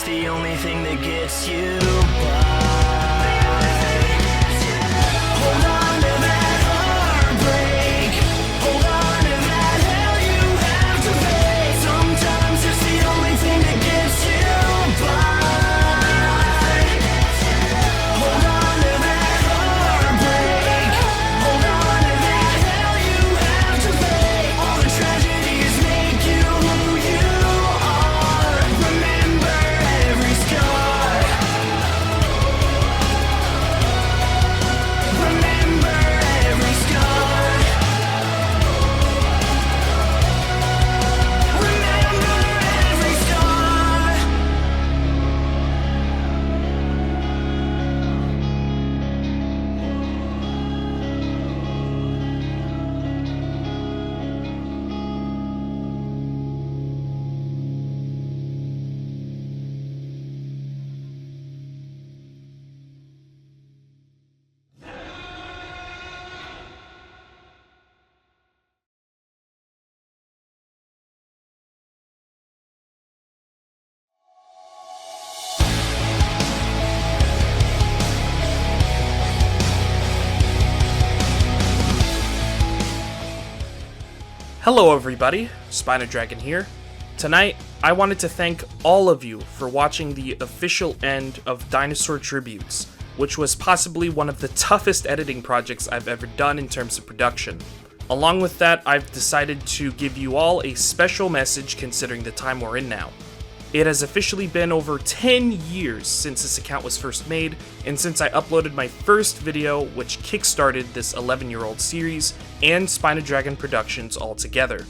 the only thing that gets you by. Hold on to that heartbreak. Hold on to that hell you have to pay. Sometimes it's the only thing that gets you by. Hold on to that heartbreak. Hold on to that hell you have to pay. All the tragedies make you who you are. Remember every scar. Remember every scar. Remember every scar. Hello everybody, SpinoDragon here. Tonight, I wanted to thank all of you for watching the official end of Dinosaur Tributes, which was possibly one of the toughest editing projects I've ever done in terms of production. Along with that, I've decided to give you all a special message considering the time we're in now. It has officially been over 10 years since this account was first made, and since I uploaded my first video, which kickstarted this 11-year-old series, and SpinoDragon Productions altogether.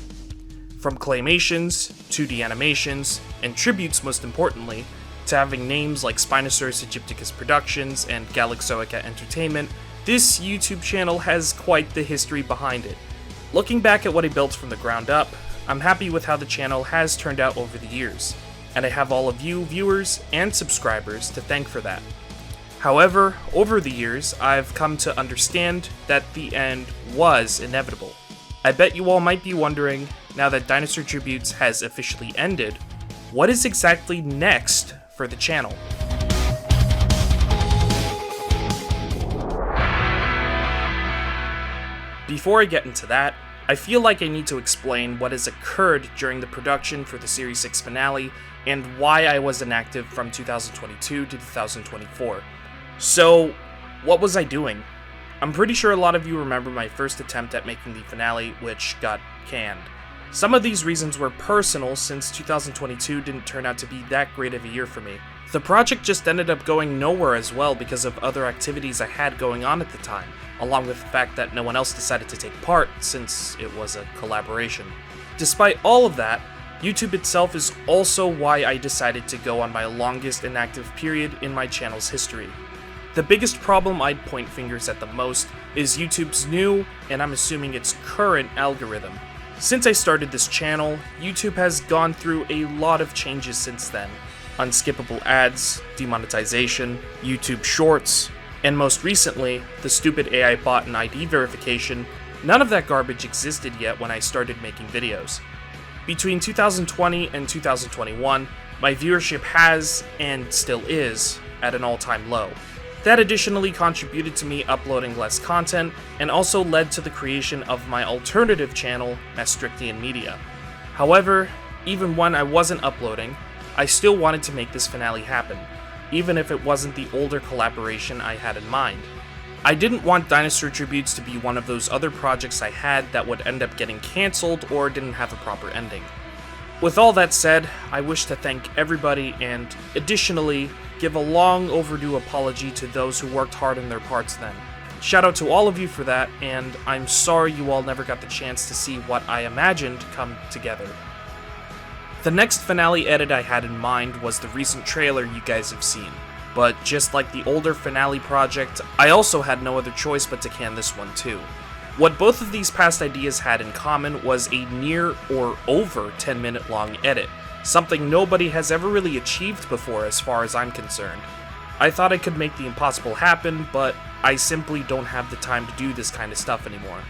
From claymations, 2D animations, and tributes most importantly, to having names like Spinosaurus Aegypticus Productions and Galaxoica Entertainment, this YouTube channel has quite the history behind it. Looking back at what I built from the ground up, I'm happy with how the channel has turned out over the years, and I have all of you viewers and subscribers to thank for that. However, over the years, I've come to understand that the end was inevitable. I bet you all might be wondering, now that Dinosaur Tributes has officially ended, what is exactly next for the channel? Before I get into that, I feel like I need to explain what has occurred during the production for the Series 6 finale and why I was inactive from 2022 to 2024. So, what was I doing? I'm pretty sure a lot of you remember my first attempt at making the finale, which got canned. Some of these reasons were personal since 2022 didn't turn out to be that great of a year for me. The project just ended up going nowhere as well because of other activities I had going on at the time, along with the fact that no one else decided to take part since it was a collaboration. Despite all of that, YouTube itself is also why I decided to go on my longest inactive period in my channel's history. The biggest problem I'd point fingers at the most is YouTube's new, and I'm assuming its current, algorithm. Since I started this channel, YouTube has gone through a lot of changes since then. Unskippable ads, demonetization, YouTube Shorts, and most recently, the stupid AI bot and ID verification. None of that garbage existed yet when I started making videos. Between 2020 and 2021, my viewership has, and still is, at an all-time low. That additionally contributed to me uploading less content, and also led to the creation of my alternative channel, Maastrichtian Media. However, even when I wasn't uploading, I still wanted to make this finale happen, even if it wasn't the older collaboration I had in mind. I didn't want Dinosaur Tributes to be one of those other projects I had that would end up getting cancelled or didn't have a proper ending. With all that said, I wish to thank everybody and, additionally, give a long overdue apology to those who worked hard on their parts then. Shout out to all of you for that, and I'm sorry you all never got the chance to see what I imagined come together. The next finale edit I had in mind was the recent trailer you guys have seen, but just like the older finale project, I also had no other choice but to can this one too. What both of these past ideas had in common was a near or over 10-minute long edit, something nobody has ever really achieved before as far as I'm concerned. I thought I could make the impossible happen, but I simply don't have the time to do this kind of stuff anymore.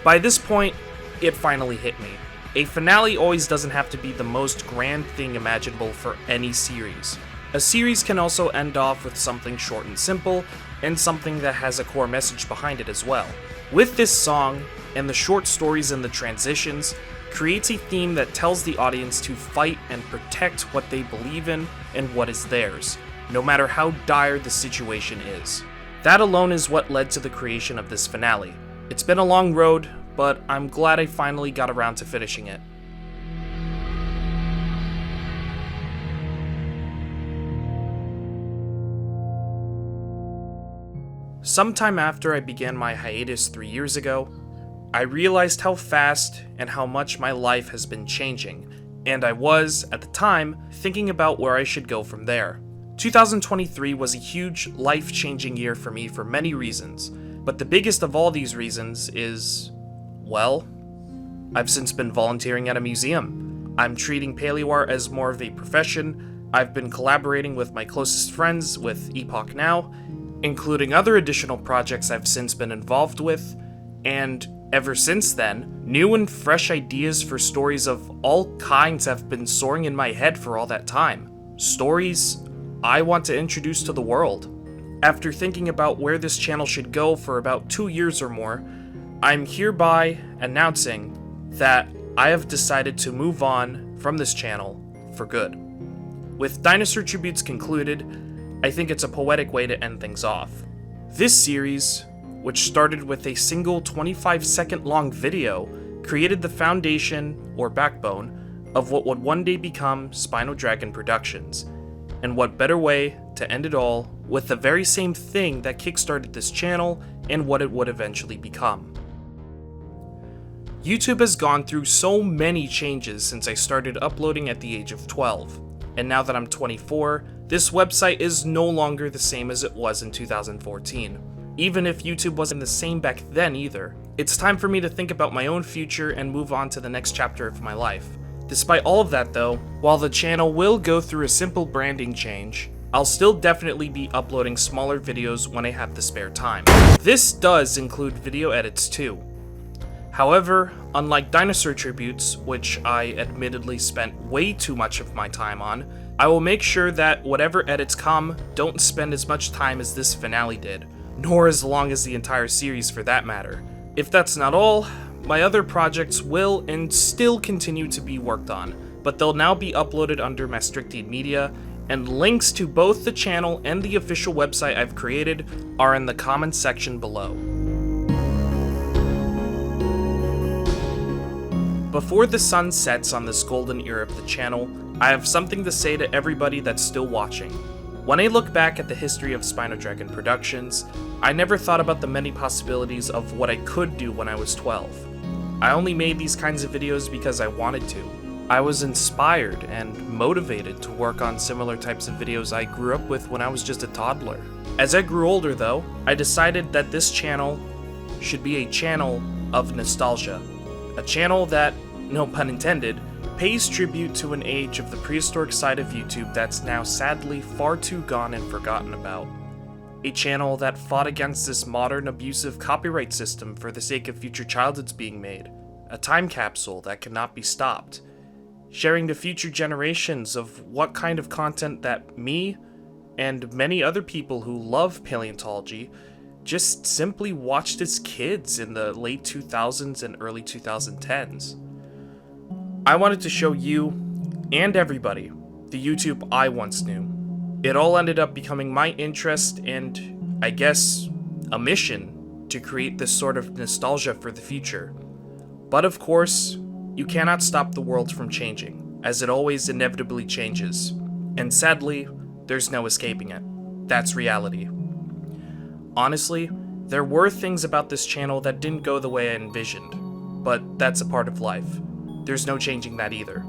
By this point, it finally hit me. A finale always doesn't have to be the most grand thing imaginable for any series. A series can also end off with something short and simple, and something that has a core message behind it as well. With this song, and the short stories and the transitions, creates a theme that tells the audience to fight and protect what they believe in and what is theirs, no matter how dire the situation is. That alone is what led to the creation of this finale. It's been a long road, but I'm glad I finally got around to finishing it. Sometime after I began my hiatus 3 years ago, I realized how fast and how much my life has been changing, and I was, at the time, thinking about where I should go from there. 2023 was a huge, life-changing year for me for many reasons, but the biggest of all these reasons is, well, I've since been volunteering at a museum. I'm treating paleo-art as more of a profession. I've been collaborating with my closest friends with Epoch Now, including other additional projects I've since been involved with, and ever since then, new and fresh ideas for stories of all kinds have been soaring in my head for all that time. Stories I want to introduce to the world. After thinking about where this channel should go for about 2 years or more, I'm hereby announcing that I have decided to move on from this channel for good. With Dinosaur Tributes concluded, I think it's a poetic way to end things off. This series, which started with a single 25-second long video, created the foundation, or backbone, of what would one day become SpinoDragon Productions. And what better way to end it all with the very same thing that kickstarted this channel and what it would eventually become. YouTube has gone through so many changes since I started uploading at the age of 12, and now that I'm 24, this website is no longer the same as it was in 2014. Even if YouTube wasn't the same back then either. It's time for me to think about my own future and move on to the next chapter of my life. Despite all of that though, while the channel will go through a simple branding change, I'll still definitely be uploading smaller videos when I have the spare time. This does include video edits too. However, unlike Dinosaur Tributes, which I admittedly spent way too much of my time on, I will make sure that whatever edits come don't spend as much time as this finale did, nor as long as the entire series for that matter. If that's not all, my other projects will and still continue to be worked on, but they'll now be uploaded under Mastricted Media, and links to both the channel and the official website I've created are in the comments section below. Before the sun sets on this golden era of the channel, I have something to say to everybody that's still watching. When I look back at the history of SpinoDragon Productions, I never thought about the many possibilities of what I could do when I was 12. I only made these kinds of videos because I wanted to. I was inspired and motivated to work on similar types of videos I grew up with when I was just a toddler. As I grew older though, I decided that this channel should be a channel of nostalgia. A channel that, no pun intended, pays tribute to an age of the prehistoric side of YouTube that's now sadly far too gone and forgotten about. A channel that fought against this modern abusive copyright system for the sake of future childhoods being made. A time capsule that cannot be stopped. Sharing to future generations of what kind of content that me and many other people who love paleontology just simply watched as kids in the late 2000s and early 2010s. I wanted to show you, and everybody, the YouTube I once knew. It all ended up becoming my interest and, I guess, a mission to create this sort of nostalgia for the future. But of course, you cannot stop the world from changing, as it always inevitably changes. And sadly, there's no escaping it. That's reality. Honestly, there were things about this channel that didn't go the way I envisioned, but that's a part of life. There's no changing that either.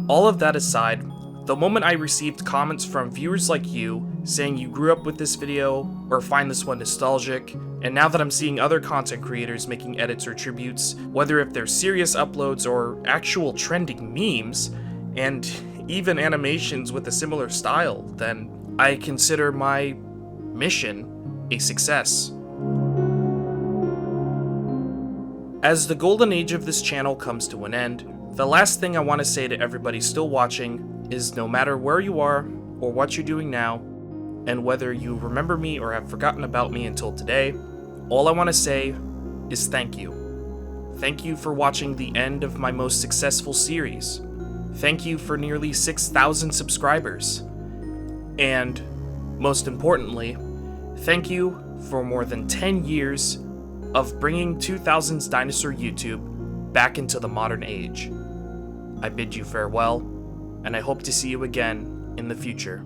All of that aside, the moment I received comments from viewers like you saying you grew up with this video or find this one nostalgic, and now that I'm seeing other content creators making edits or tributes, whether if they're serious uploads or actual trending memes, and even animations with a similar style, then I consider my mission a success. As the golden age of this channel comes to an end, the last thing I want to say to everybody still watching is no matter where you are or what you're doing now, and whether you remember me or have forgotten about me until today, all I want to say is thank you. Thank you for watching the end of my most successful series. Thank you for nearly 6,000 subscribers. And, most importantly, thank you for more than 10 years of bringing 2000s Dinosaur YouTube back into the modern age. I bid you farewell, and I hope to see you again in the future.